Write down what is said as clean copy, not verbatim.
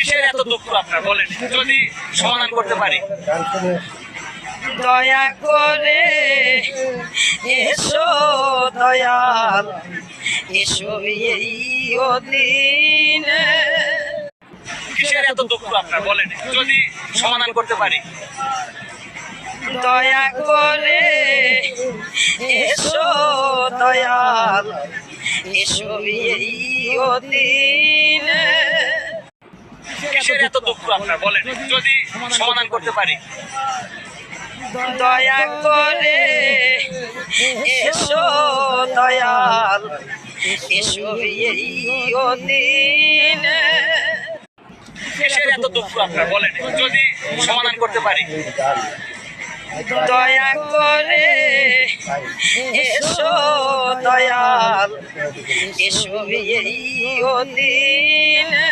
কিসের এত দুঃখ আপনার বলেন, যদি সমাধান করতে পারি। দয়া করে এসো দয়াল, এসো এই দিনে। কিসের এত দুঃখ আপনার বলেন, যদি সমাধান করতে পারি। দয়া করে এসো দয়াল, এসো এই দিনে। কিসের এত দুঃখ আপনার বলেন, যদি সমাধান করতে পারি। দয়া করে এসো দয়াল, এসো এই দিনে। কিসের এত দুঃখ আপনার বলেন, যদি সমাধান করতে পারি। দয়া করে এসো দয়াল, এসো এই দিনে।